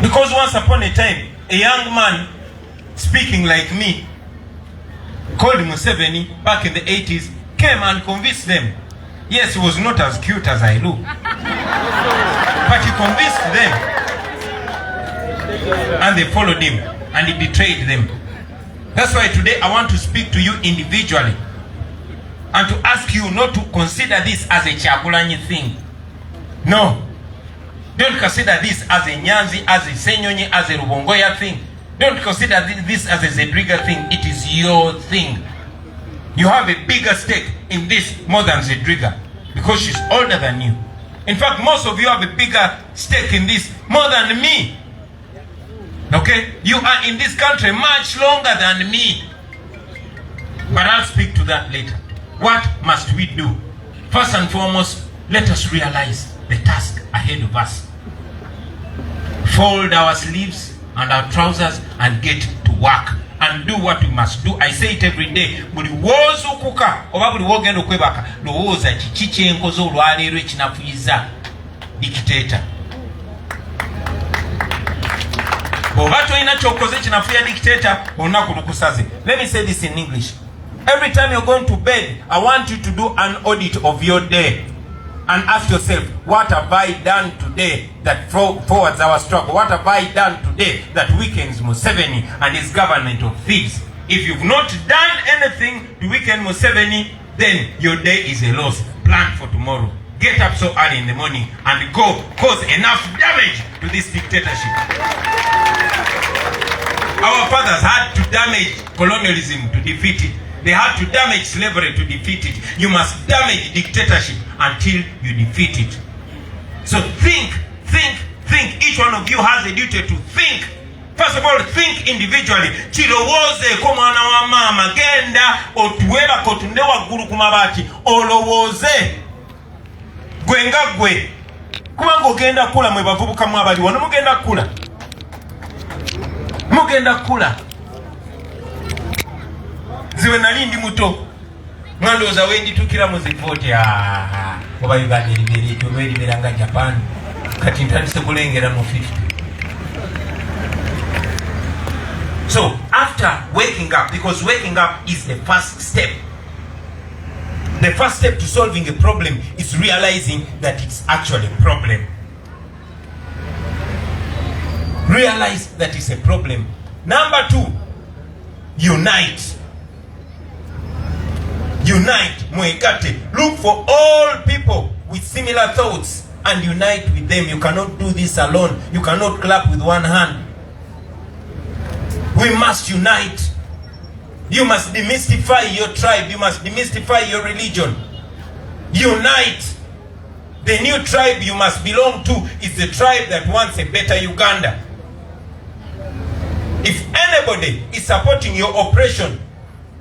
Because once upon a time, a young man speaking like me, called Museveni back in the 80s, came and convinced them. Yes, he was not as cute as I look, but he convinced them, and they followed him, and he betrayed them. That's why today I want to speak to you individually and to ask you not to consider this as a Kyagulanye thing. No. Don't consider this as a Nyanzi, as a Senyonyi, as a Rubongoya thing. Don't consider this as a Zedriga thing. It is your thing. You have a bigger stake in this more than Zedriga because she's older than you. In fact, most of you have a bigger stake in this more than me. Okay? You are in this country much longer than me. But I'll speak to that later. What must we do? First and foremost, let us realize the task ahead of us. Fold our sleeves and our trousers and get to work and do what we must do. I say it every day. Buli wozu kuka oba buli wogenda okwebaka lowooza kiki kyenkoze olwaleero ekinafuyiza dictator. Oba tolina kyokoze ekinafuya dictator olunaku lukusaze. Let me say this in English. Every time you're going to bed, I want you to do an audit of your day and ask yourself, what have I done today that forwards our struggle? What have I done today that weakens Museveni and his government of thieves? If you've not done anything to weaken Museveni, then your day is a loss. Plan for tomorrow. Get up so early in the morning and go cause enough damage to this dictatorship. Our fathers had to damage colonialism to defeat it. They had to damage slavery to defeat it. You must damage dictatorship until you defeat it. So think. Each one of you has a duty to think. First of all, think individually. Chilowooze ko mwana wa mama genda otuweba kotunde waggulu ku mabaati olowooze gwe nga gwe kubanga ogenda kula mwe bavubuka mu abali wano mugenda kula ziwe nali ndi muto mwandooza wenditukira muzivooti oba Uganda eribeereetyo oba eribeera nga Japan kati ntandise kulengera mu 50. So after waking up, because waking up is the first step. The first step to solving a problem is realizing that it's actually a problem. Realize that it's a problem. Number 2, unite. Unite, mwekate. Look for all people with similar thoughts and unite with them. You cannot do this alone. You cannot clap with one hand. We must unite. You must demystify your tribe. You must demystify your religion. Unite. The new tribe you must belong to is the tribe that wants a better Uganda. If anybody is supporting your oppression,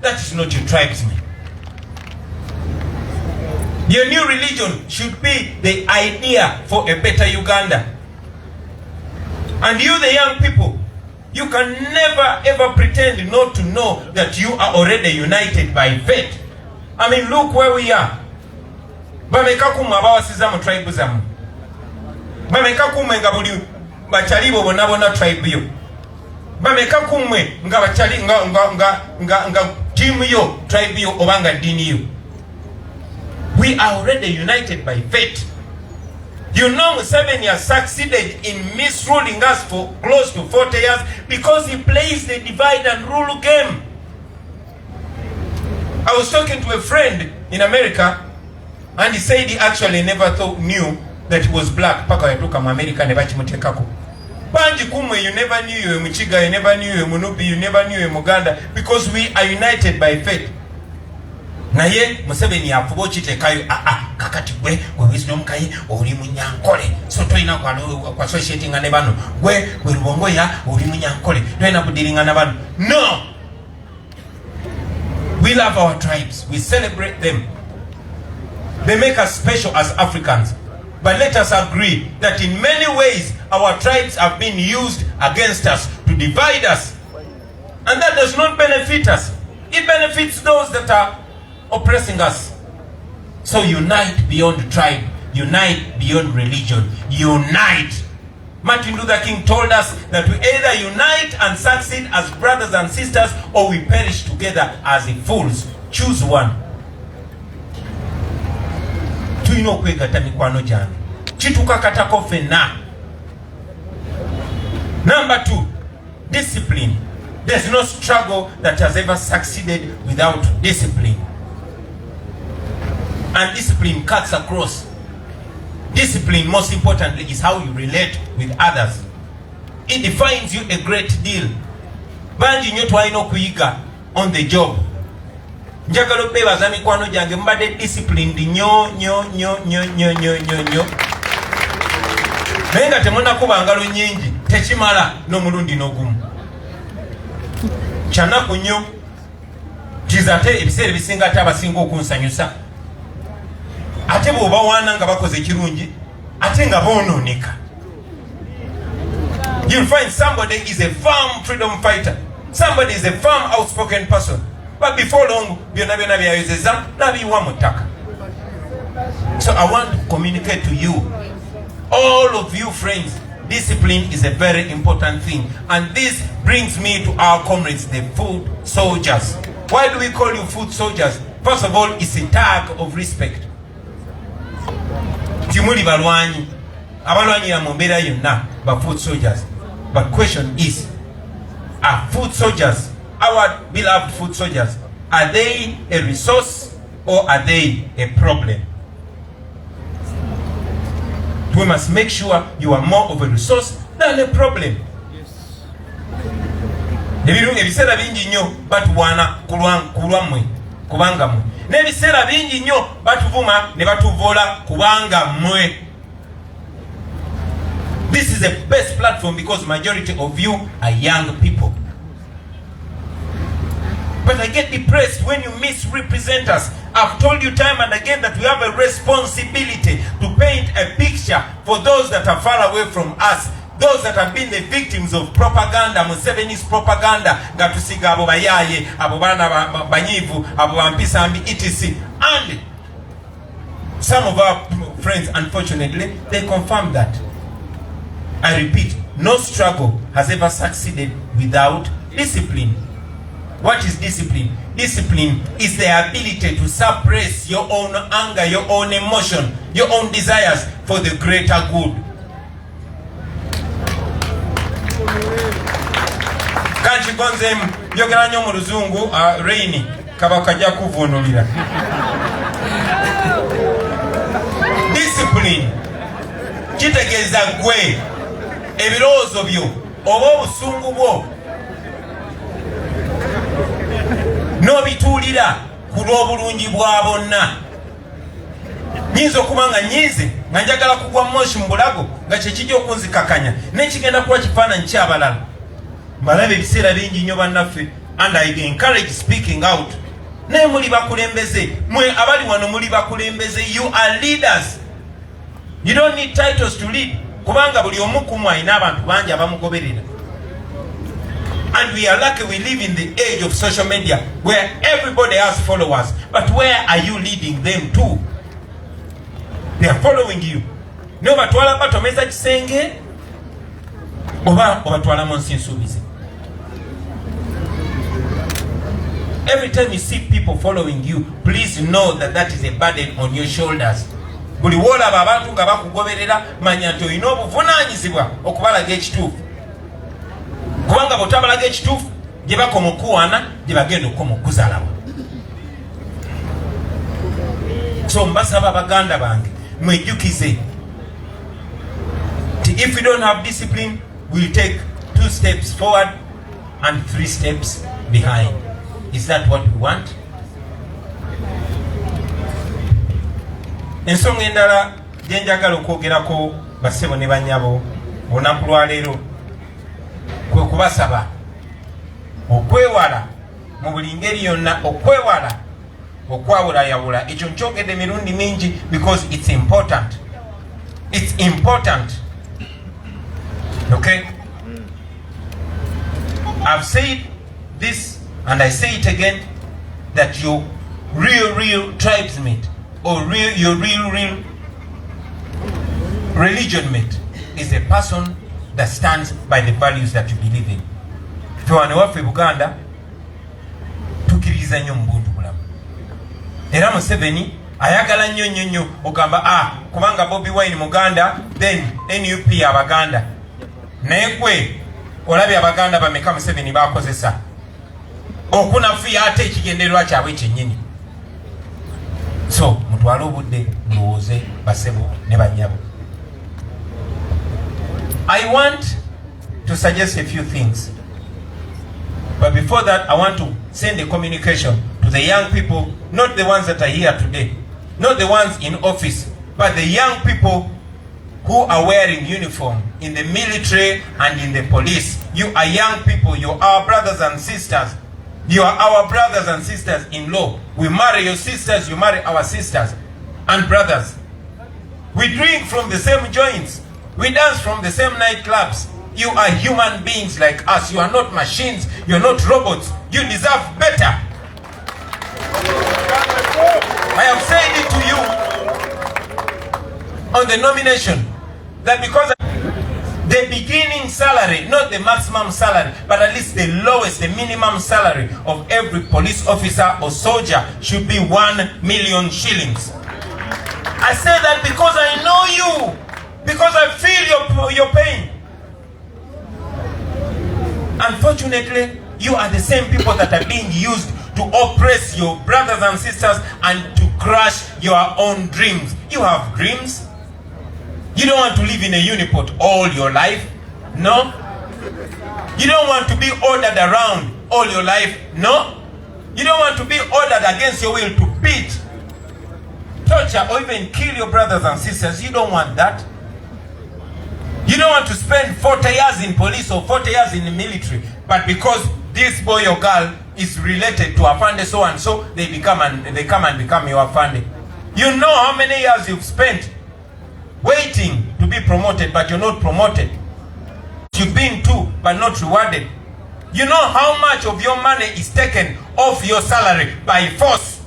that is not your tribesman. Your new religion should be the idea for a better Uganda. And you, the young people, you can never ever pretend not to know that you are already united by faith. I mean, look where we are. Bameka kumwe abawasiza mu tribe zamu. Bameka kumwe nga buli bachalibo bonabona tribe yo. Bameka kumwe nga bachali nga team yo tribe yo obanga dini yo. We are already united by faith. You know Museveni has succeeded in misruling us for close to 40 years because he plays the divide and rule game. I was talking to a friend in America and he said he actually never knew that he was black. Paka yatuka mu America ne bachimutekako. Banji kumwe, you never knew you Muchiga, you never knew you Munubi, you never knew you Muganda because we are united by faith. Naye Museveni afubo kitekayo kakati gwe wisdom kaye oli munyankole so toina kwa associating ne bano gwe Rubongoya oli munyankole toina kudiringa na bano. No, we love our tribes, we celebrate them, they make us special as Africans, but let us agree that in many ways our tribes have been used against us to divide us, and that does not benefit us. It benefits those that are oppressing us. So unite beyond tribe, unite beyond religion, unite Martin Luther King told us that we either unite and succeed as brothers and sisters, or we perish together as fools. Choose one. Tulina okwegatta mikwano gyange. Kitukakatako ffenna. Number 2, discipline. There's no struggle that has ever succeeded without discipline. And discipline cuts across. Discipline, most importantly, is how you relate with others. It defines you a great deal. Banji nnyo twalina okuyiga on the job. Njagala okwebaza mikwano gyange mbadde disciplined nnyo. Naye nga temunnakuba ngalo nnyingi tekimala n'omulundi n'ogumu. Kyanaku nnyo kiza ate ebiseera ebisinga ate abasinga okunsanyusa. Ate bw'oba waana nga bakoze ekirungi ate nga boononeka. You'll find somebody is a firm freedom fighter. Somebody is a firm outspoken person. But before long, byonna byayozeza n'abiyiwa mu ttaka. So I want to communicate to you, all of you friends, discipline is a very important thing. And this brings me to our comrades, the foot soldiers. Why do we call you foot soldiers? First of all, it's a tag of respect. Timuli balwanyi. Abalwanyi ya mumbeera yonna ba foot soldiers. But question is, are foot soldiers, our beloved foot soldiers, are they a resource or are they a problem? We must make sure you are more of a resource than a problem. Ebiseera bingi nnyo batuwaana kulwammwe kubanga mmwe, n'ebiseera bingi nnyo batuvuma ne batuvoola kubanga mmwe. This is the best platform because majority of you are young people. But I get depressed when you misrepresent us. I've told you time and again that we have a responsibility to paint a picture for those that are far away from us, those that have been the victims of propaganda, Museveni's propaganda, gatusiga abo bayaye, abo bana banyivu, abo bampisambi, etc. And some of our friends, unfortunately, they confirm that. I repeat, no struggle has ever succeeded without discipline. What is discipline? Discipline is the ability to suppress your own anger, your own emotion, your own desires for the greater good. Kanchi gonzem yogera nnyo mu luzungu Rainy kabaka ajja kuvunulira. Discipline kitegeeza gwe ebirowoozo byo oba obusungu bwo n'obituulira ku lw'obulungi bwa bonna. Nyinza okuba nga nyiize nga njagala kugwa moshi mu bulago nga kyekijja okunzikakanya n'ekigenda kuba kifaananyi ky'abalala. Malaba ebiseera bingi nnyo bannaffe, and I encourage speaking out. Naye muli bakulembeze, mwe abali wano muli bakulembeze, you are leaders. You don't need titles to lead, kubanga buli omu ku mmwe alina abantu bangi abamugoberera. And we are lucky we live in the age of social media where everybody has followers. But where are you leading them to? They are following you. No batwala batomeza kisenge oba obatwala monsi nsubize. Every time you see people following you, please know that that is a burden on your shoulders. Buli wolaba abantu nga bakugoberera manya nti olina obuvunaanyizibwa okubalaga ekituufu. Kubanga bw'otabalaga ekituufu gye bakoma okuwaana gye bagenda okukoma okuzaalabwa. So mbasaba baganda bange mwejjukize nti if we don't have discipline, we'll take 2 steps forward and 3 steps behind. Is that what we want? Ensonga endala gye njagala okwogerako bassebo ne bannyabo olunaku lwaleero kwe kubasaba okwewala mu buli ngeri yonna, okwewala okwawulayawula. Ekyo nkyogedde emirundi mingi because it's important. It's important. Okay? I've said this and I say it again, that your real tribesmate or your real religion mate is a person that stands by the values that you believe in. Tuwane waffe Buganda tukiriza nnyo mu buntu bulamu. Era Museveni ayagala nnyo ogamba kubanga Bobi Wine Muganda then NUP Abaganda. Naye kwe olabye Abaganda bameka Museveni bakozesa okunafuya ate ekigendererwa kyabwe kyennyini. So mutwale obudde mulowooze basebo ne banyabo. I want to suggest a few things. But before that, I want to send a communication to the young people, not the ones that are here today, not the ones in office, but the young people who are wearing uniform in the military and in the police. You are young people, you are our brothers and sisters. You are our brothers and sisters in law. We marry your sisters, you marry our sisters and brothers. We drink from the same joints. We dance from the same nightclubs. You are human beings like us. You are not machines. You are not robots. You deserve better. I have said it to you on the nomination that because the beginning salary, not the maximum salary, but at least the lowest, the minimum salary of every police officer or soldier should be 1 million shillings. I say that because I know you, because I feel your pain. Unfortunately, you are the same people that are being used to oppress your brothers and sisters and to crush your own dreams. You have dreams. You don't want to live in a uniport all your life. No. You don't want to be ordered around all your life. No. You don't want to be ordered against your will to beat, torture, or even kill your brothers and sisters. You don't want that. You don't want to spend 40 years in police or 40 years in the military, but because this boy or girl is related to Afande so and so, they come and become your Afande. You know how many years you've spent waiting to be promoted, but you're not promoted. You've been to, but not rewarded. You know how much of your money is taken off your salary by force,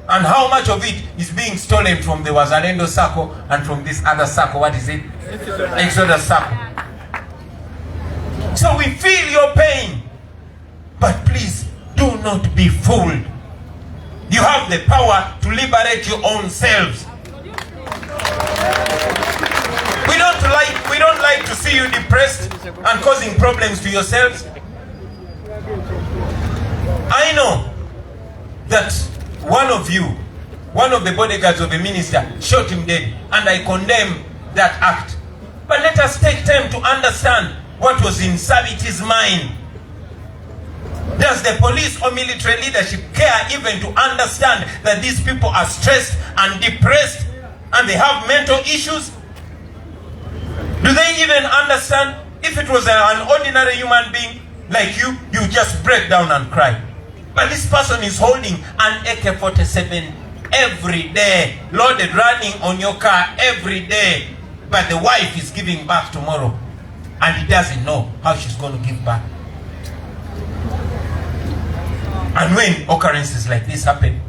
and how much of it is being stolen from the Wazalendo Sacco and from this other Sacco. What is it? Exodus Sacco. So we feel your pain, but please do not be fooled. You have the power to liberate your own selves. We don't like to see you depressed and causing problems to yourselves. I know that one of the bodyguards of a minister shot him dead, and I condemn that act. But let us take time to understand what was in Sabiti's mind. Does the police or military leadership care even to understand that these people are stressed and depressed and they have mental issues? Do they even understand? If it was an ordinary human being like you, you just break down and cry. But this person is holding an AK-47 every day, loaded, running on your car every day. But the wife is giving birth tomorrow, and he doesn't know how she's going to give birth. And when occurrences like this happen,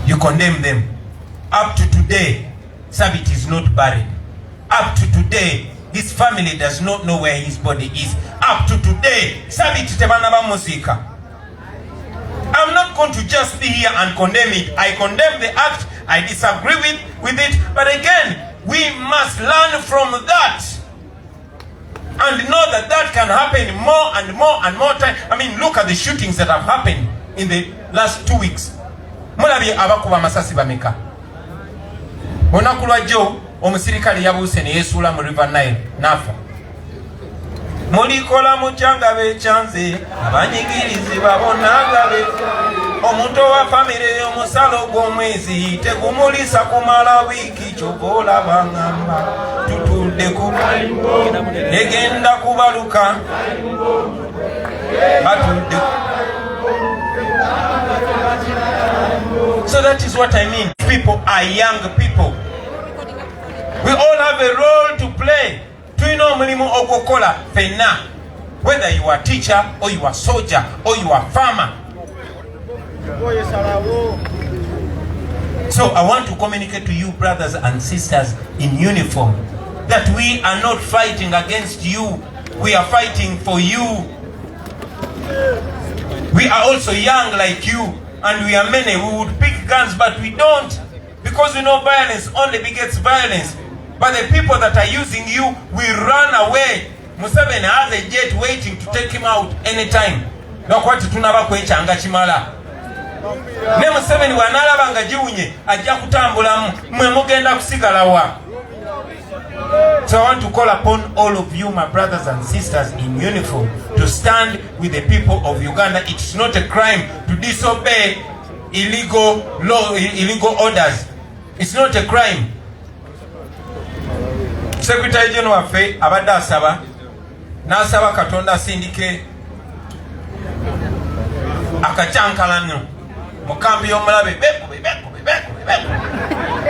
you condemn them. Up to today, Sabit is not buried. Up to today, his family does not know where his body is. Up to today, Sabit tebanaba musika. I'm not going to just be here and condemn it. I condemn the act. I disagree with it. But again, we must learn from that and know that that can happen more and more and more time. I mean, look at the shootings that have happened in the last 2 weeks. Mulabi abakuba masasi bameka. Onakulwa jo omusirikali yabuse ne yesuula mu River Nile nafa. Mulikola muchanga bechanze abanyigirizi babonaga be omuntu wa family omusalo gw'omwezi tegumulisa kumala wiki kyobola bangamba tutudde ku egenda kubaluka batudde. So that is what I mean. People are young people. We all have a role to play. Whether you are a teacher or you are a soldier or you are a farmer. So I want to communicate to you, brothers and sisters in uniform, that we are not fighting against you, we are fighting for you. We are also young like you, and we are many. We would pick guns, but we don't, because we know violence only begets violence. But the people that are using you will run away. Museveni has a jet waiting to take him out anytime. Nokwati tunaba kwechanga chimala. Ne Museveni wanalaba nga jiwunye ajja kutambulamu mwe mugenda kusigalawa. So I want to call upon all of you, my brothers and sisters in uniform, to stand with the people of Uganda. It's not a crime to disobey illegal law, illegal orders. It's not a crime. Secretary General waffe abadde asaba n'asaba Katonda asindike akacyankalano mu kambi y'omulabe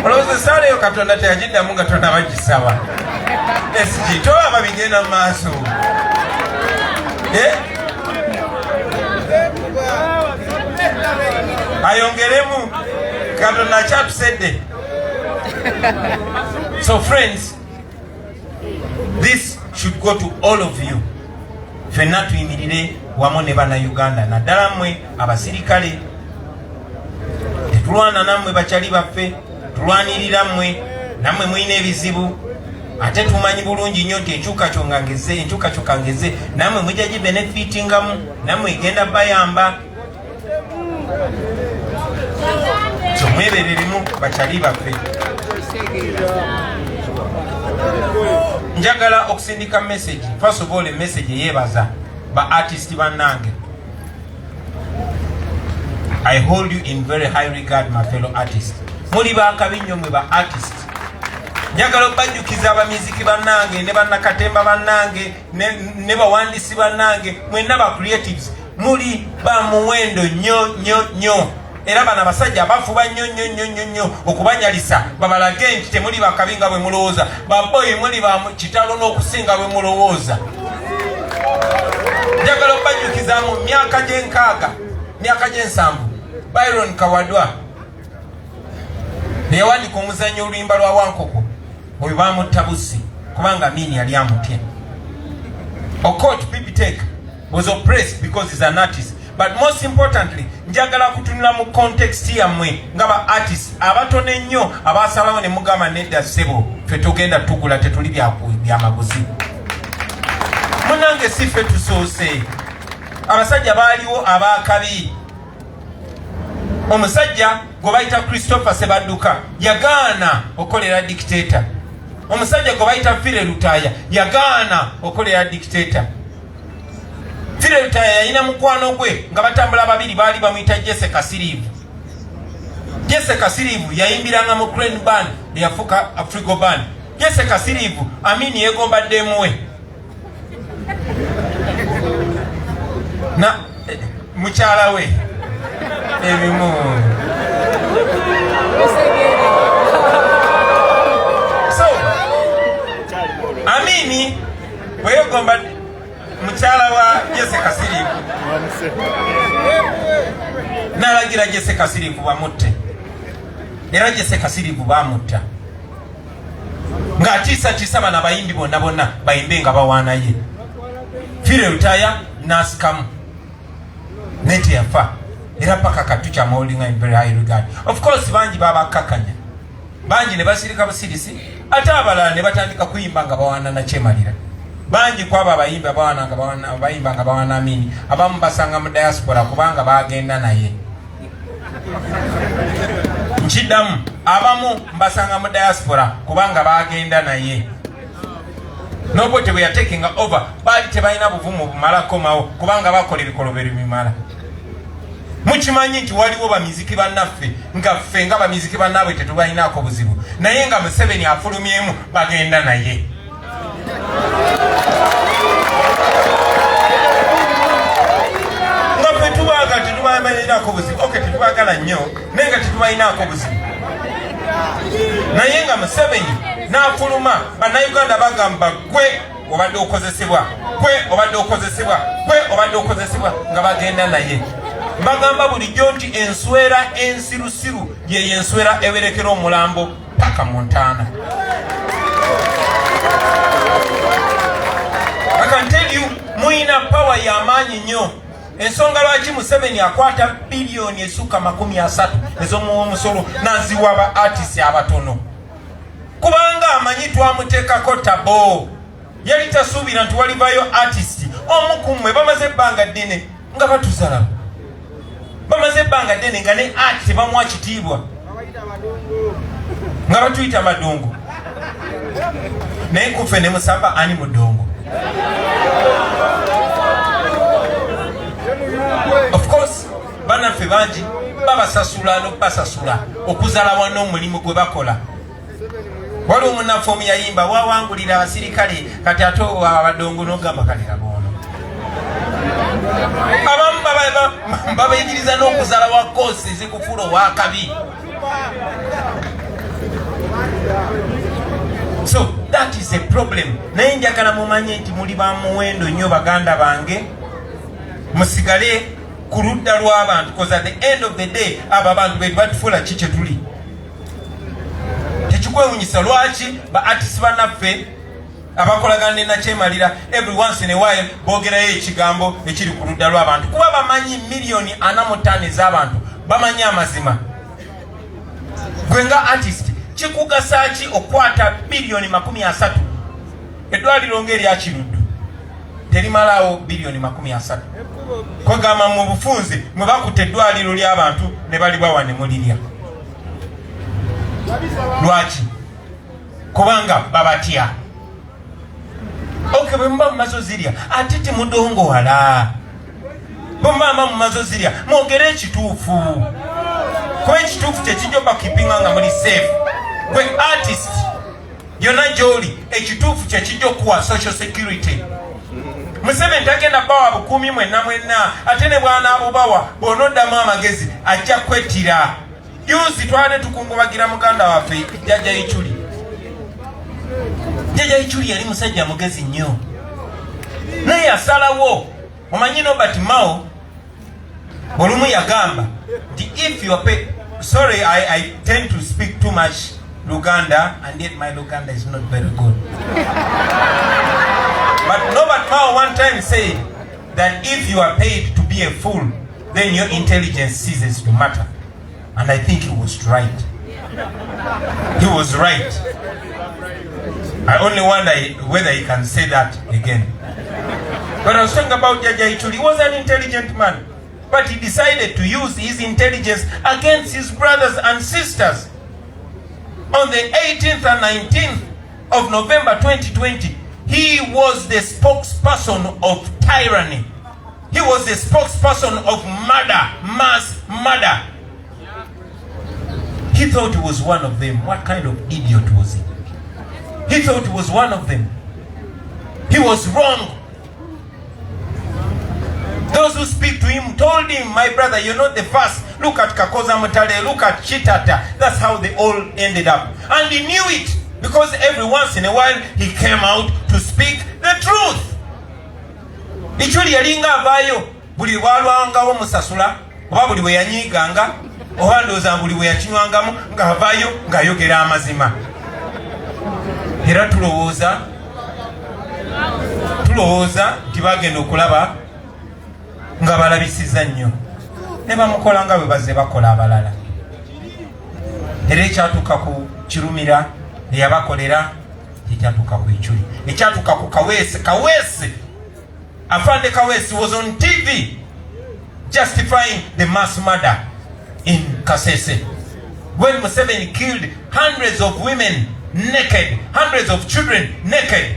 olowooza essaala eyo Katonda teyagiddamu nga tonna bagisaba. SG tolaba bigenda mu maaso. Ayongeremu Katonda akyatusedde. So friends, this should go to all of you. Fenna tuyimirire wamu ne bana Uganda, naddala mmwe abasirikale. Tetulwana nammwe bakyali baffe, tulwanirira mmwe, nammwe mulina ebizibu. Ate tumanyi bulungi nnyo nti enkyukakyuka ngeze, nammwe mujja gibenefitingamu, nammwe egenda bayamba. So mwebereremu bakyali baffe. Njagala okusindika message. First of all, a message yebaza ba artist bannange. I hold you in very high regard, my fellow artists. Muli bakabinyo mwe ba artist. Njagala okubajjukiza abamiziki bannange ne bannakatemba bannange ne bawandisi bannange mwenna ba creatives. Muli ba muwendo nnyo. Era bana basajja bafuba nnyo okubanyalisa babalage nti temuli bakabinga bwe mulowooza, baboyi muli ba kitalo n'okusinga bwe mulowooza. Njagala okubajjukiza mu myaka gy'ensanvu Byron Kawadwa yawandika omuzannyo oluyimba lwa Wankoko oyo bamutta Bussi kubanga Amini yali amutya. Okot Pipitek was oppressed because he's an artist. But most importantly, njagala kutunula mu context yammwe nga ba artists abatono ennyo abasalawo ne mugamba nedda ssebo ffe tugenda tugula tetuli byamaguzi. Munange si ffe tusoose. Abasajja baaliwo abakabi. Omusajja gwe bayita Christopher Sebadduka yagaana okolera dictator. Omusajja gwe bayita Fire Lutaya yagaana okolera dictator. Fire Lutaya yalina mukwano gwe nga batambula babiri baali bamuyita Jesse Kasirivu. Jesse Kasirivu yayimbiranga mu Crane Band eyafuuka Afrigo Band. Jesse Kasirivu Amini yeegomba emuwe. Na mukyala we ebimu. So Amini weegomba mukyala wa Jesse Kasirivu n'alagira Jesse Kasirivu bamutte. Era Jesse Kasirivu bamutta ng'atiisatiisa bana bayimbi bonna bayimbe nga bawaana ye. Fire Lutaya n'asikamu nete yafa. Era paka katucha maulinga in very high regard. Of course banji babakakanya, banji ne basirika busirisi, ate abalala ne batandika kuyimba nga bawaana na kyemalira. Banji kwaba bayimba bawaana nga bayimba nga bawaana Amini, abamu basanga mu diaspora kubanga bagenda naye. Nchidamu abamu mbasanga mu diaspora kubanga bagenda naye. Nobody we are taking over, bali tebalina buvumu bumala komawo kubanga bakola ebikolobero bimala. Mukimanyi nti waliwo bamiziki bannaffe nga ffe nga bamiziki bannaabwe tetubalinaako buzibu, naye nga Museveni afulumyemu bagenda naye. Nga ffe tubaga tetubalinaako buzibu, oke tetubagala nnyo naye nga tetubalinaako buzibu, naye nga Museveni n'afuluma bannayuganda bagamba gwe obadde okozesebwa, gwe obadde okozesebwa, gwe obadde okozesebwa nga bagenda naye. Bagamba bulijjo nti enswera ensirusiru ye enswera ewerekera omulambo paka Montana. Muina power ya manyi nnyo. Ensonga lwaki Museveni akwata biliyoni esukka 30 ez'omusolo naziwa aba artists abatono. Kubanga amanyi twamuteekako tabo. Yali tasuubira nti walivayo artist omu ku mmwe bamaze ebbanga ddene nga batuzala. Bamaze ebbanga ddene nga ne art tebamuwa kitiibwa. Nga batuyita madongo. Naye kufe ne musamba ani mudongo. Of course, banaffe bangi babasasula n'obasasula okuzala wano omulimu gwe bakola. Waliwo omunnaffe omu yayimba wawangulira abasirikale kati ate abadongo n'ogamba kalira boono. Abamu babayigiriza n'okuzala wa koosi ezikufuula owakabi. So that is a problem. Naye njagala mumanye nti muli ba muwendo nnyo baganda bange. Musigale ku ludda lw'abantu, because at the end of the day abo abantu be batufuula ki kye tuli. Tekikwewunyisa lwaki ba artists banaffe abakolagana ne nakyemalira every once in a while boogerayo ekigambo ekiri ku ludda lw'abantu, kuba bamanyi miliyoni 45 ez'abantu bamanyi amazima. Gwe nga artist kikugasa ki okwata biliyoni 30? Eddwaliro ng'erya Kiruddu terimalawo biliyoni 30. Kwegamba mu bufunze mwe bakutte eddwaliro ly'abantu ne balibawa ne mulirya. Lwaki? Kubanga babatya. Okay, bwe muba mumazo zirya ate temudongo wala. Bwe muba mumazo zirya mwogere ekituufu. Kuba ekituufu kyekijja bakipinga nga muli safe. Gwe artist yonna gy'oli ekituufu kyekijja okuwa social security. Museveni tagenda bawa bukuumi mwenna ate ne bw'anaabubawa bw'onoddamu amagezi ajja kwettira. Yuzi twale tukungubagira muganda waffe Jjajja Ichuli. Jjajja Ichuli yali musajja mugezi nnyo. Naye yasalawo. Omanyi Robert Mao olumu yagamba nti if you are paid. Sorry, I tend to speak too much Luganda, and yet my Luganda is not very good. But Robert Mao one time said that if you are paid to be a fool, then your intelligence ceases to matter. And I think he was right. He was right. I only wonder whether he can say that again. But I was talking about Jjajja Ichuli. He was an intelligent man. But he decided to use his intelligence against his brothers and sisters. On the 18th and 19th of November 2020, he was the spokesperson of tyranny. He was the spokesperson of murder, mass murder. He thought he was one of them. What kind of idiot was he? He thought he was one of them. He was wrong. Those who speak to him told him, my brother, you're not the first. Look at Kakoza Mutale, look at Chitata. That's how they all ended up. And he knew it, because every once in a while he came out to speak the truth. Ichuli yalinga avayo, buli walwangawo musasula, oba buli we yanyiganga, oba ndowooza buli we yakinywangamu nga avayo ng'ayogera amazima. Era tulowooza nti bagenda okulaba nga balabisiza nnyo ne bamukola nga bwe bazze bakola abalala. Era ekyatuuka ku Kirumira eyabakolera ekyatuuka ku Ichuli, ekyatuuka ku Kaweesi. Afande Kaweesi was on TV justifying the mass murder in Kasese. When Museveni killed hundreds of women naked, hundreds of children naked,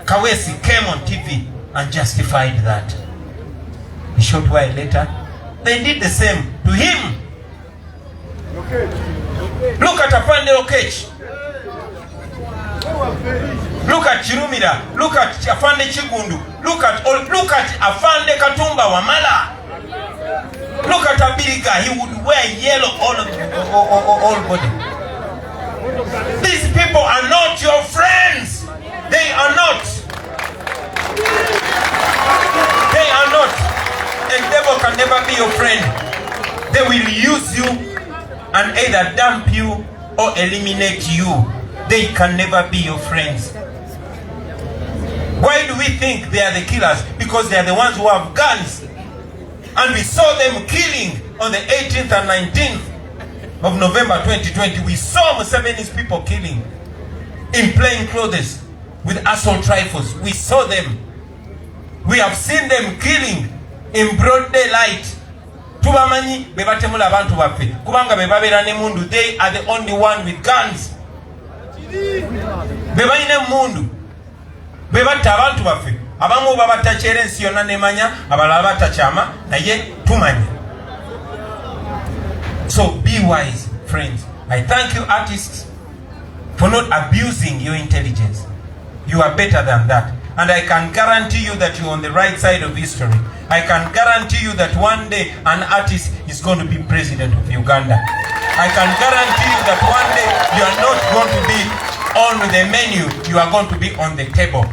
Kaweesi came on TV and justified that. A short while later, they did the same to him. Look at Afande Okech. Look at Kirumira. Look at Afande Chigundu. Look at Afande Katumba Wamala. Look at Abiriga. He would wear yellow all body. These people are not your friends. They are not. They are not. A devil can never be your friend. They will use you and either dump you or eliminate you. They can never be your friends. Why do we think they are the killers? Because they are the ones who have guns. And we saw them killing on the 18th and 19th of November 2020. We saw Museveni's people killing in plain clothes with assault rifles. We saw them. We have seen them killing in broad daylight. Tubamanyi bebatemula abantu baffe kubanga bebabera ne mundu. They are the only one with guns. Bebalina mundu bebatta abantu baffe. Abamu babatta Excellency yonna nemanya, abalala batta Kyama naye tumanyi. So be wise, friends. I thank you, artists, for not abusing your intelligence. You are better than that. And I can guarantee you that you're on the right side of history. I can guarantee you that one day an artist is going to be president of Uganda. I can guarantee you that one day you are not going to be on the menu, you are going to be on the table.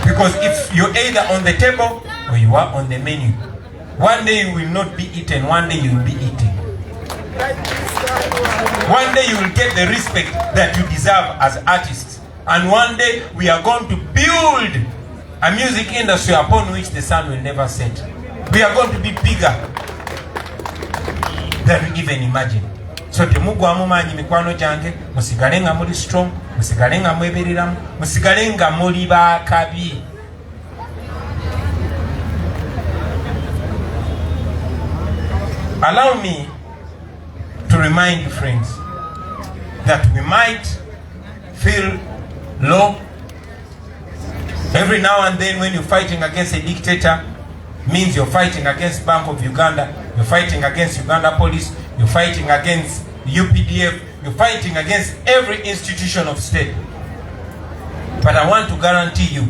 Because if you're either on the table or you are on the menu, one day you will not be eaten, one day you will be eaten. One day you will get the respect that you deserve as artists. And one day we are going to build a music industry upon which the sun will never set. We are going to be bigger than we even imagine. So temugwamu manyi mikwano jange, musigale nga muli strong, musigale nga mwebereramu, musigale nga muli bakabi. Allow me to remind you, friends, that we might feel low. Every now and then when you're fighting against a dictator, means you're fighting against Bank of Uganda, you're fighting against Uganda Police, you're fighting against UPDF, you're fighting against every institution of state. But I want to guarantee you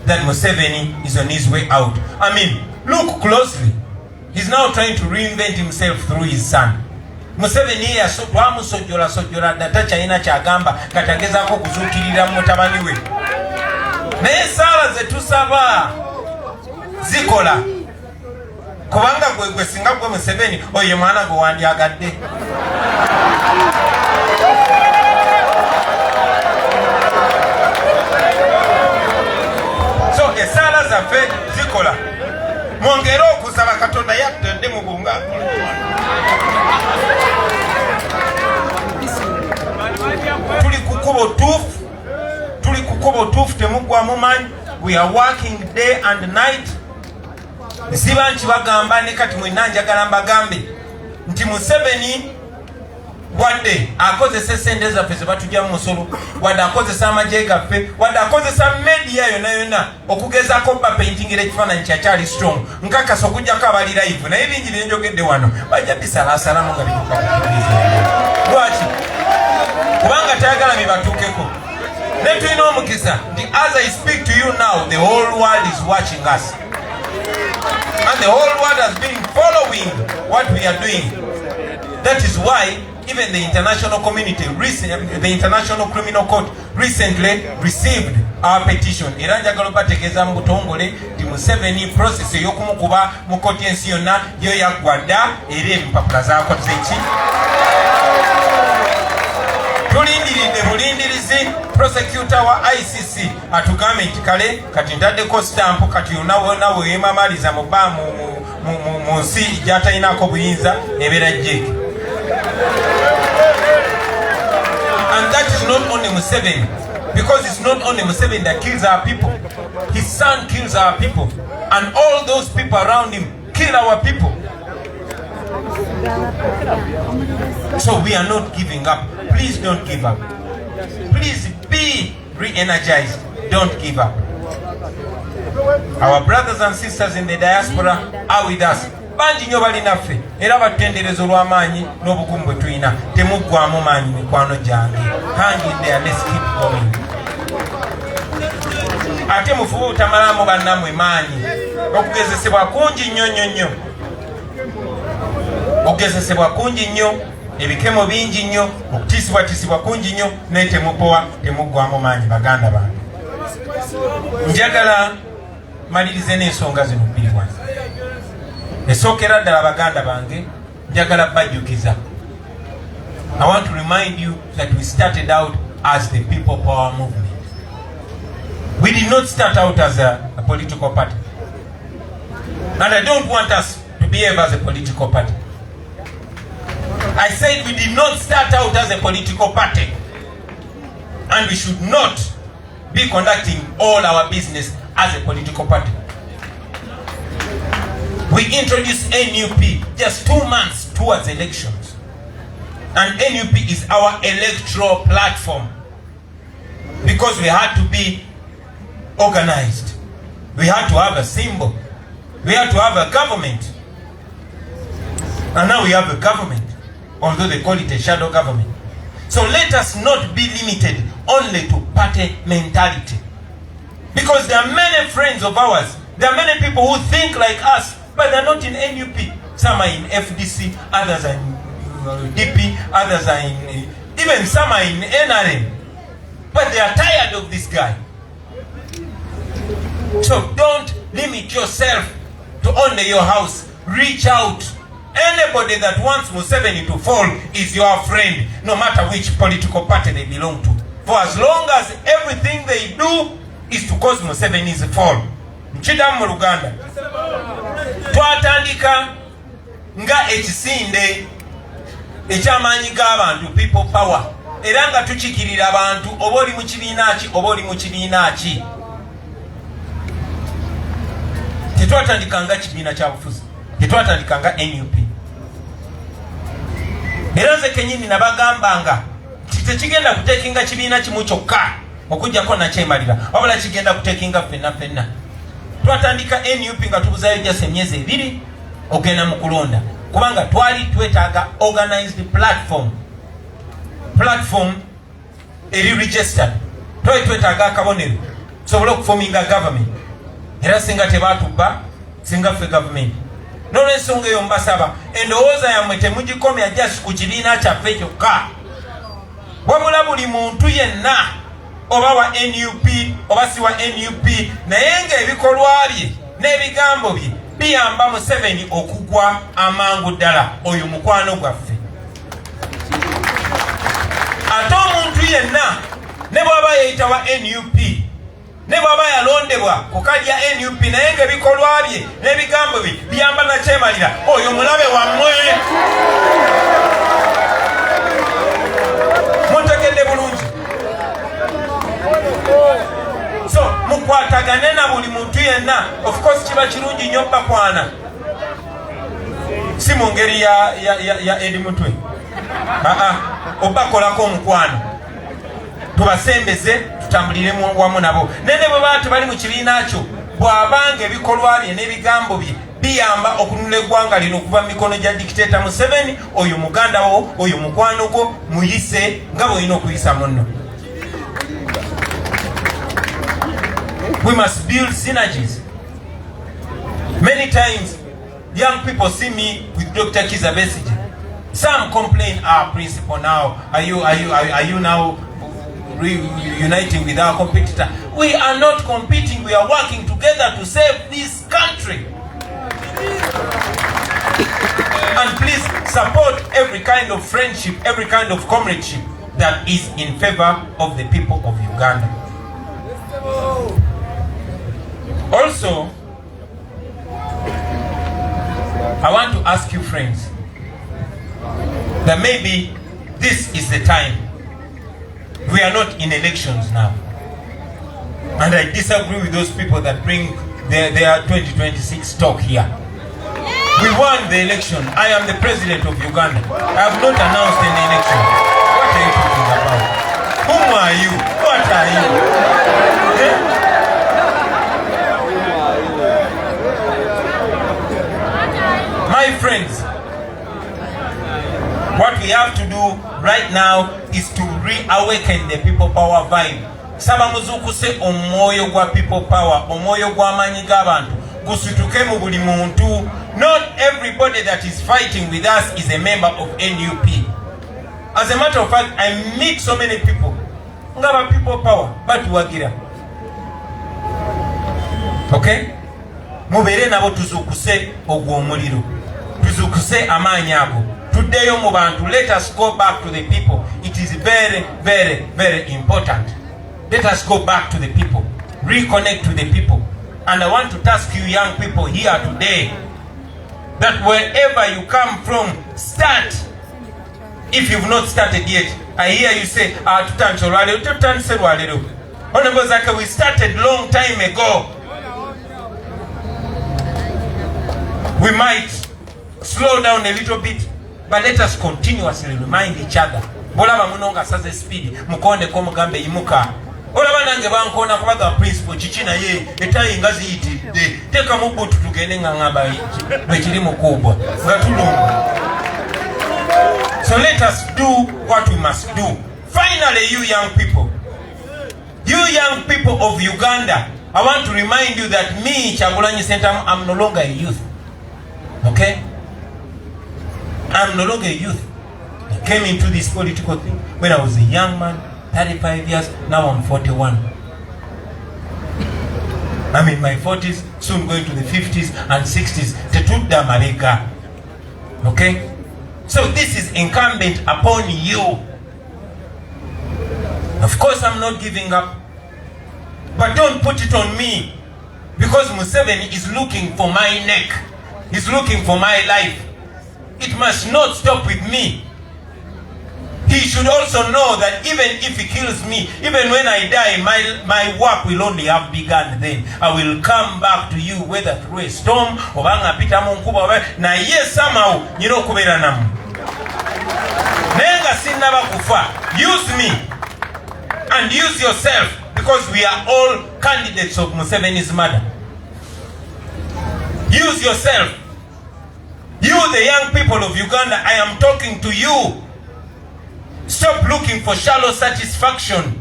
that Museveni is on his way out. I mean, look closely. He's now trying to reinvent himself through his son. Museveni twamusojjola data China kyagamba katagezako kuzuukirira mutabani we. Naye saala ze tusaba zikola. Kubanga gwe singa gwe Museveni oye mwana gwe wandyagadde. So esaala zaffe zikola. Mwongere okusaba Katonda yattedde mu bunga. Tuli kukubo tuufu temugwamu manyi. We are working day and night. Siba nti bagamba ne kati mwenna njagala mbagambe nti Museveni wadde akozesa sente zaffe ze batujja mu musolo, wadde akozesa amagye gaffe, wadde akozesa media yonna okugezako bapaintingira ekifaananyi kyakyali strong. Nkakasa okujjako abali live naye bingi bye njogedde wano bajja bisalaasalamu nga bituuka ku televiziyo. Lwaki? Kubanga tayagala bibatuukeko. Ne tulina omukisa nti as I speak to you now, the whole world is watching us. And the whole world has been following what we are doing. That is why even the international community, the International Criminal Court recently received our petition. Era njagala bategeeza mu butongole nti Museveni process ey'okumukuba mu kkooti ensi yonna yo yaggwadda era empapula zaakoze ki. Tulindiridde bulindirizi prosecutor wa ICC atugambe nti kale kati ntaddeko stamp kati yonna wonna weemamaliza mu nsi gy'atalinako buyinza ebeera jjeeke. And that is not only Museveni, because it's not only Museveni that kills our people. His son kills our people, and all those people around him kill our people. So we are not giving up. Please don't give up. Please be re-energized. Don't give up. Our brothers and sisters in the diaspora are with us. Banji nnyo bali naffe era batutendereza olw'amaanyi n'obukumu bwe tulina. Temuggwaamu maanyi mikwano gyange. Hang in there, let's keep going. Ate mufube obutamalamu bannammwe maanyi. Okugezesebwa kungi nnyo. Okugezesebwa kungi nnyo, ebikemo bingi nnyo, okutiisibwa kungi nnyo, naye temupowa, temuggwaamu maanyi baganda bange. Njagala malirize n'ensonga zino bbiri wansi. Esookera ddala baganda bange, njagala bajjukiza. I want to remind you that we started out as the People Power Movement. We did not start out as a political party. And I don't want us to behave as a political party. I said we did not start out as a political party. And we should not be conducting all our business as a political party. We introduced NUP just 2 months towards elections. And NUP is our electoral platform. Because we had to be organized. We had to have a symbol. We had to have a government. And now we have a government, although they call it a shadow government. So let us not be limited only to party mentality. Because there are many friends of ours, there are many people who think like us, but they're not in NUP. Some are in FDC, others are in DP, others are in, even some are in NRM. But they are tired of this guy. So don't limit yourself to only your house. Reach out. Anybody that wants Museveni to fall is your friend, no matter which political party they belong to. For as long as everything they do is to cause Museveni's fall. Mchida mu Luganda. Twatandika nga ekisinde ekyamanyi g'abantu, people power. Era nga tukikirira abantu oba oli mu kibiina ki oba oli mu kibiina ki. Tetwatandikanga kibiina kya bufuzi, tetwatandikanga NUP. Era nze kenyini nabagambanga tekigenda kutekinga kibiina kimu kyokka okujjako nakyemalira, wabula kigenda kutekinga ffenna ffenna. Twatandika NUP nga tubuzayo just emyezi 2 ogenda mu kulonda, kubanga twali twetaaga organized platform eri registered. Twali twetaaga akabonero tusobole okufominga government. Era singa tebatubba, singa ffe government. N'olw'ensonga eyo mbasaba endowooza yammwe temugikomya just ku kibiina kyaffe kyokka, wabula buli muntu yenna oba wa NUP oba si wa NUP, naye ng'ebikolwa bye n'ebigambo bye biyamba Museveni okugwa amangu ddala. Oyo mukwano gwaffe. Ate omuntu yenna ne bw'aba yeyita wa NUP, ne bw'aba yalondebwa ku kalya NUP, naye ng'ebikolwa bye n'ebigambo bye biyamba nakyemalira, oyo mulabe wammwe. Muntegedde bulungi. So mukwatagane na buli muntu yenna. Of course kiba kirungi nnyo bakwana, si mu ngeri ya edi mutwe. Obakolako omukwano, tubasembeze tutambulire wamu nabo. Nene bwe baba tebali mu kibiina kyo, bw'abanga ebikolwa bye n'ebigambo bye biyamba okununula eggwanga lino okuva mu mikono gya dictator Museveni, oyo muganda wo, oyo mukwano gwo, muyise nga bw'olina okuyisa munno. We must build synergies. Many times young people see me with Dr. Kizza Besigye. Some complain, principal, now are you now reuniting with our competitor? We are not competing, we are working together to save this country. And please support every kind of friendship, every kind of comradeship that is in favor of the people of Uganda. Also, I want to ask you, friends, that maybe this is the time. We are not in elections now. And I disagree with those people that bring their 2026 talk here. We won the election. I am the president of Uganda. I have not announced any election. What are you talking about? Whom are you? What are you? Okay? My friends, what we have to do right now is to reawaken the people power vibe. Saba muzukuse omwoyo gwa people power, omwoyo gwa manyi g'abantu gusituke mu buli muntu. Not everybody that is fighting with us is a member of NUP. As a matter of fact, I meet so many people ngaba people power batuwagira. Okay? Mubere nabo tuzukuse ogwo omuliro, tuzukuse amaanyi ago, tuddeyo mu bantu. Let us go back to the people. It is very, very, very important. Let us go back to the people. reconnect with the people. And I want to task you young people here today that wherever you come from, start. If you've not started yet, I hear you say, we started long time ago. We might slow down a little bit, but let us continuously remind each other. Bolaba munonga saze speed, mukonde ko mugambe imuka. Olaba nange bankona kubaga principle chichina ye etayi ngazi yitidde. Teka mubutu tugende ngangamba bwekiri mukubwa. Ngatulunga. So let us do what we must do. Finally, you young people of Uganda, I want to remind you that me, Kyagulanye Sseentamu, I'm no longer a youth. Okay? I'm no longer a youth. I came into this political thing when I was a young man, 35 years, now I'm 41. I'm in my 40s, soon going to the 50s and 60s. Tetudda Marega. Okay? So this is incumbent upon you. Of course, I'm not giving up. But don't put it on me. Because Museveni is looking for my neck. He's looking for my life. It must not stop with me. He should also know that even if he kills me, even when I die, my work will only have begun then. I will come back to you, whether through a storm, or na yes somehow, you know, use me and use yourself, because we are all candidates of Museveni's murder. Use yourself. You, the young people of Uganda, I am talking to you. Stop looking for shallow satisfaction.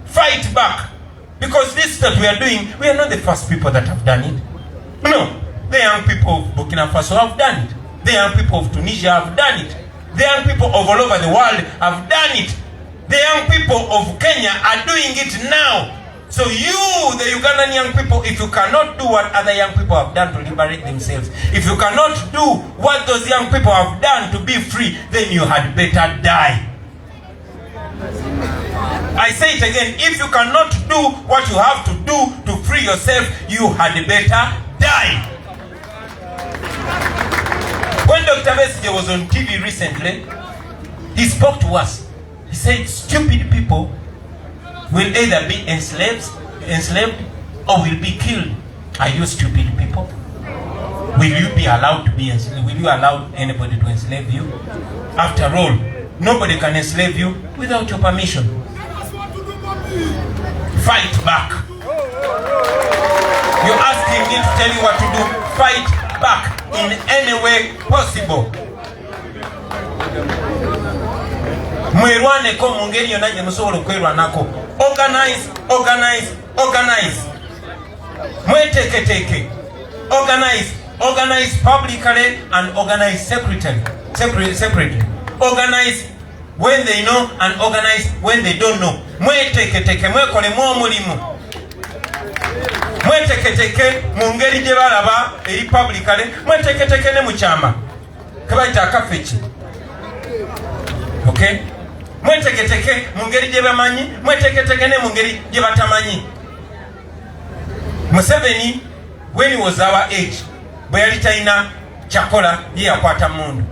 Fight back. Because this that we are doing, we are not the first people that have done it. No. The young people of Burkina Faso have done it. The young people of Tunisia have done it. The young people of all over the world have done it. The young people of Kenya are doing it now. So you, the Ugandan young people, if you cannot do what other young people have done to liberate themselves, if you cannot do what those young people have done to be free, then you had better die. I say it again, if you cannot do what you have to do to free yourself, you had better die. When Dr. Besigye was on TV recently, he spoke to us. He said, stupid people will either be enslaved or will be killed. Are you stupid people? Will you be allowed to be enslaved? Will you allow anybody to enslave you? After all, nobody can enslave you without your permission. Fight back. You're asking me to tell you what to do. Fight back in any way possible. Mwerwane ko mungeri yonaje musolo kwerwa nako. Organize. Mweteketeke. Organize publicly and organize separately. Organize when they know and organize when they don't know. Mweteketeke mwekole mulimu. Mweteketeke mungeri gye balaba eri publicly. Mweteketeke ne muchama. Kabaita akafechi. Okay? Mweteketeke mungeri gye bamanyi, mweteketeke ne mungeri gye batamanyi. Museveni, when he was our age, bwe yali talina kyakola ye yakwata mundu.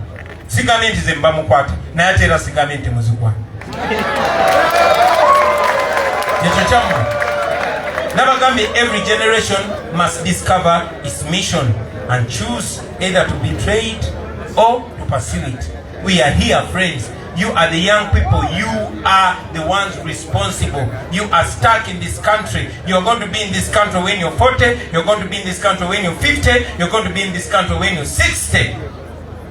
Sigamenti ze mba mukwata, naye ate era sigamenti muzukwa. Ekyo kyammwe. Nabagambye every generation must discover its mission and choose either to betray it or to pursue it. We are here, friends. You are the young people. You are the ones responsible. You are stuck in this country. You're going to be in this country when you're 40. You're going to be in this country when you're 50. You're going to be in this country when you're 60.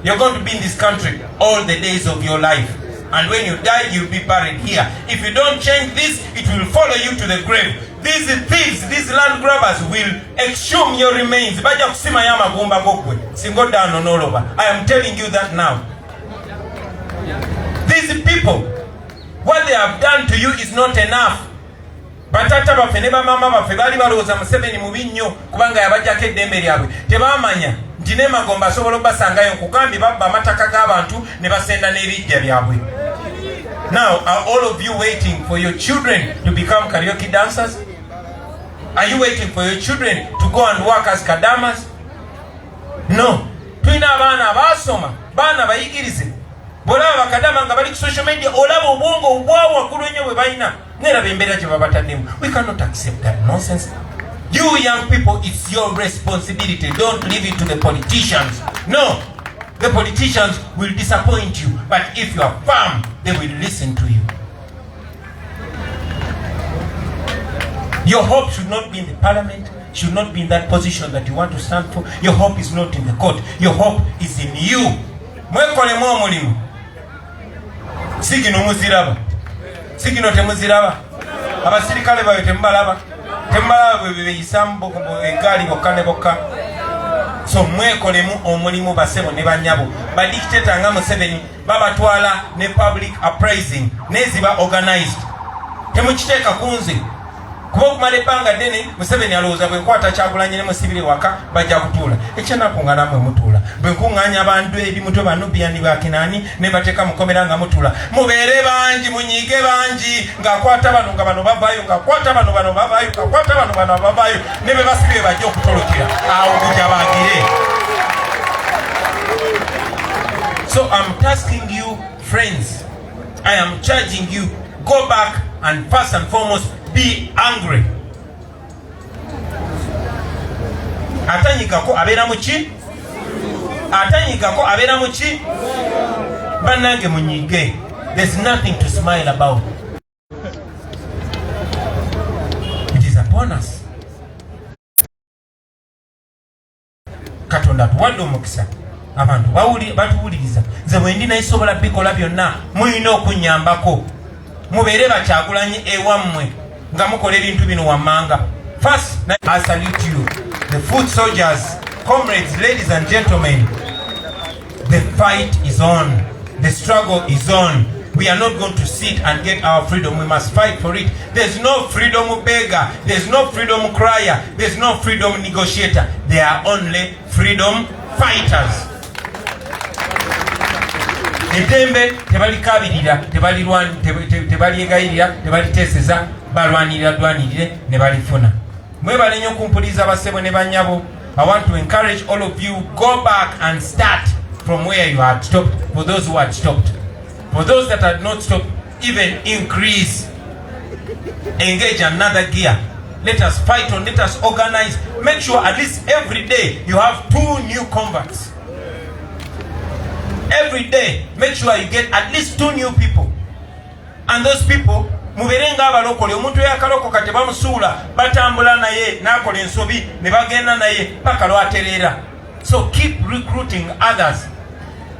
You're going to be in this country all the days of your life. And when you die, you'll be buried here. If you don't change this, it will follow you to the grave. These thieves, these land grabbers will exhume your remains. I am telling you that now. These people, what they have done to you is not enough. Batata bafe ne bamama bafe bali balowooza Museveni mubi nnyo kubanga yabajjako eddembe lyabwe. Tebamanya nti ne Magomba asobola obbasangayo nkukambi babba amataka g'abantu ne basenda n'ebijja byabwe. Now, are all of you waiting for your children to become karaoke dancers? Are you waiting for your children to go and work as kadamas? No. Twina abaana basoma, baana bayigirize. Bolaba bakadama nga bali ku social media, olaba obwongo obwawa waggulu ennyo bwe balina. Neraba embeera gye babataddemu. We cannot accept that nonsense. You young people, it's your responsibility. Don't leave it to the politicians. No. The politicians will disappoint you, but if you are firm, they will listen to you. Your hope should not be in the parliament, should not be in that position that you want to stand for. Your hope is not in the court. Your hope is in you. Mwekolemu omulimu. Sikino muziraba. Sikino temuziraba. Abasirikale bayo tembalaba. Tembalaba bwe beyisambo egali bokka ne bokka. So mwekolemu omulimu basebo ne banyabo. Badictator nga Museveni babatwala ne public appraising neziba organized. Temukiteeka kunze. Kuba okumala ebbanga ddene Museveni alowooza bwe nkwata Kyagulanye ne musibire waka bajja kutuula. Ekyenaku nga namwe mutuula. Bwe nkuŋŋaanya abantu ebimuto banubiyani bakinaani ne bateeka mukomera nga mutuula. Mubeere bangi munyiige bangi ng'akwata bano nga bano bavaayo ng'akwata bano bavaayo ng'akwata bano bavaayo ne be basibire bajja okutolokera. Awo gujja baagire. So I'm tasking you, friends, I am charging you, go back and first and foremost be angry. Atanyikako abeera muki? Atanyikako abeera muki? Bannange munyige. There's nothing to smile about. It is upon us. Katonda tuwadde omukisa. Abantu batuwuliriza. Nze bwe ndina isobola bikola byonna muyina okunnyambako. Mubeere bakyagulanye ewammwe nga mukola ebintu bino wammanga. First, I salute you, the foot soldiers, comrades, ladies and gentlemen. The fight is on. The struggle is on. We are not going to sit and get our freedom. We must fight for it. There's no freedom beggar. There's no freedom crier. There's no freedom negotiator. There are only freedom fighters. Eddembe tebalikabirira, tebalyegayirira, tebaliteeseza, balwanirire ne balifuna. Mwebale nnyo kumpuliza basebo ne banyabo. I want to encourage all of you, go back and start from where you had stopped. For those who had stopped, for those that had not stopped, even increase, engage another gear. Let us fight on, let us organize. Make sure at least every day you have 2 new converts. Every day, make sure you get at least 2 new people. And those people, muberenga abalokole, omuntu yakalokoka tebamusuula, batambula naye, nakola ensobi, ne bagenda naye, paka lwaterera. So keep recruiting others.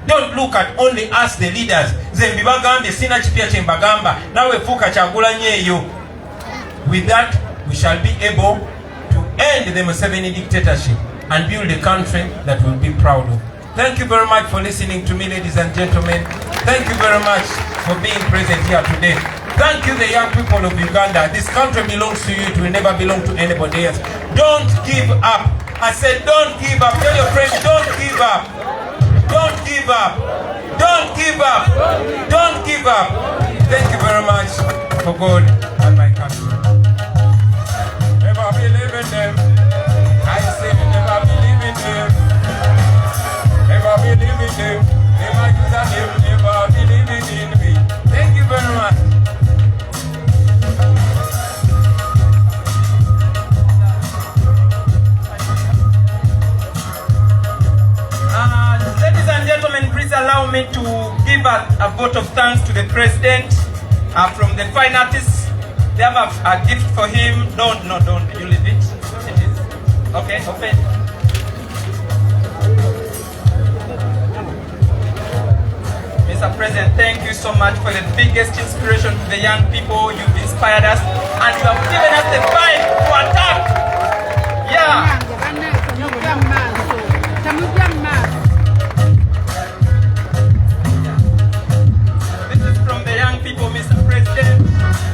Don't look at only us the leaders. Ze mbibagambye sina kipya kye mbagamba, nawe fuuka Kyagulanye eyo. With that, we shall be able to end the Museveni dictatorship and build a country that we'll be proud of. Thank you very much for listening to me, ladies and gentlemen. Thank you very much for being present here today. Thank you, the young people of Uganda. This country belongs to you. It will never belong to anybody else. Don't give up. I said don't give up. Tell your friends, don't give up. Don't give up. Don't give up. Don't give up. Thank you very much for God and my country. Never believe in them. I say never believe in them. Never believe in them. Never use them. Never believe in me. Thank you very much. Ladies and gentlemen, please allow me to give a vote of thanks to the President from the fine artists. They have a gift for him. Don't. You leave it. It is. Okay, open. Mr. President, thank you so much for the biggest inspiration to the young people. You've inspired us and you have given us the vibe to attack. Yeah. This is from the young people, Mr. President.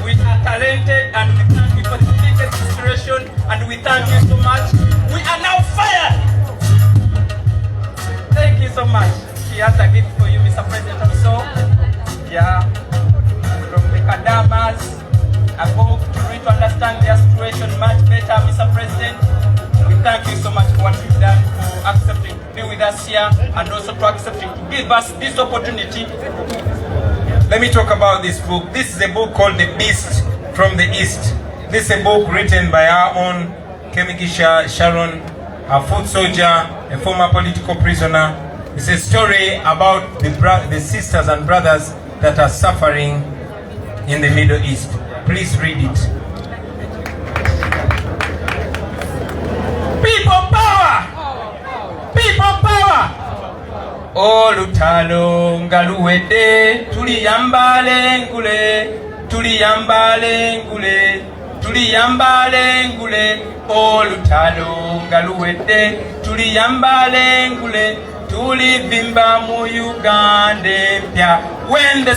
We are talented and we thank you for the biggest inspiration and we thank you so much. We are now fired. Thank you so much. He has a gift for you, Mr. President, also. Yeah. understand their situation much better, Mr. President. We thank you so much for what you've done, for accepting to be with us here, and also for accepting to give us this opportunity. Let me talk about this book. This is a book called The Beast from the East. This is a book written by our own Kemikisha Sharon, a foot soldier, a former political prisoner. It's a story about the sisters and brothers that are suffering in the Middle East. Please read it. People power! People power! Olutalo ngaluwedde tuliyambale ngule, tuliyambale ngule, tuliyambale ngule. Olutalo ngaluwedde tuliyambale ngule, tulivimba mu Uganda empya. When the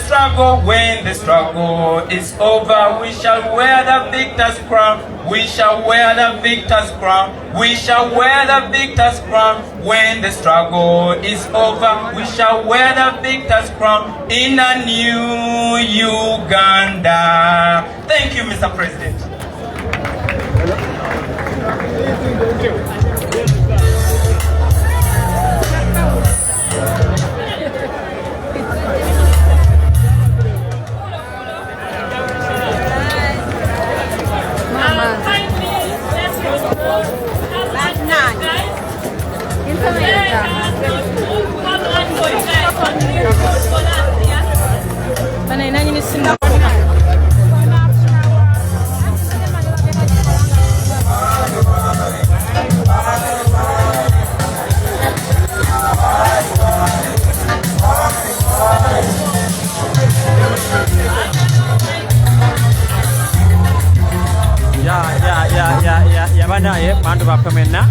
struggle is over, we shall wear the victor's crown. We shall wear the victor's crown. We shall wear the victor's crown. When the struggle is over, we shall wear the victor's crown in a new Uganda. Thank you, Mr. President. Banaye bantu bapemena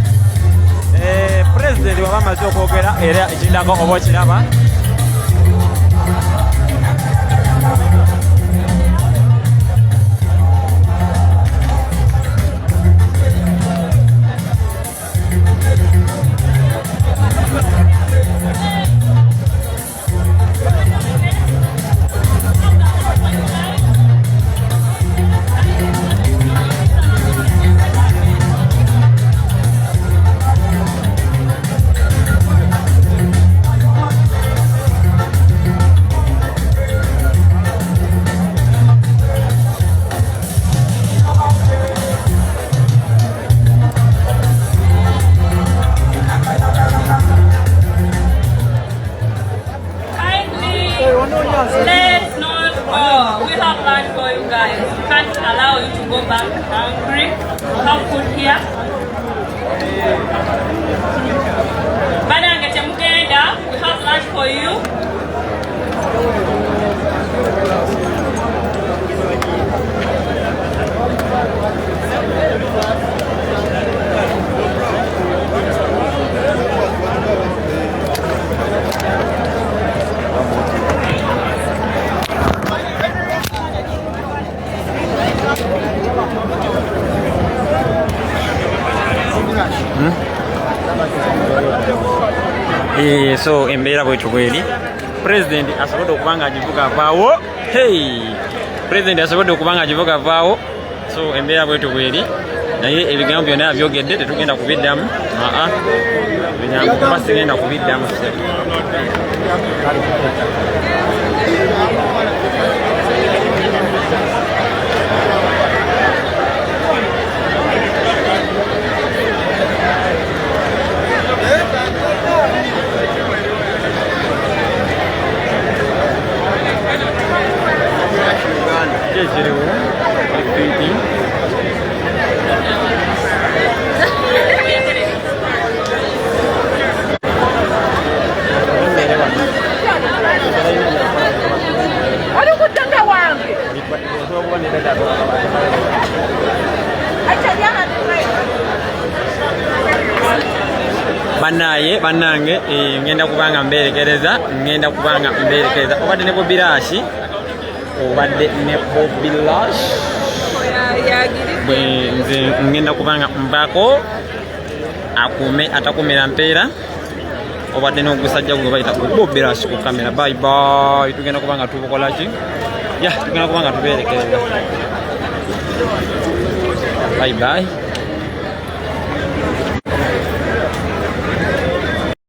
president wabamaze okwogera era ekindako oba kiraba Let's not go. We have lunch for you guys. We can't allow you to go back hungry. We have food here. Bananga Temukenda, we have lunch for you. So embeera bwetu bweri president asobodde okubanga agivuga avaawo. President asobodde okubanga agivuga avaawo. So embeera bwetu bweri naye ebigambo byonna byogedde tetugenda kubiddamu. Ebigambo kuba sigenda kubiddamu. Banaye banange ngenda kubanga mberekereza obadde ne Bobi obadde ne Bobi nze ngenda kubanga mbako akume atakumira mpeera obadde n'ogusajja gwe bayita Bobi ku kamera. Bye bye, tugenda kubanga tubukola ki? Tugenda kubanga tuberekereza. bye bye.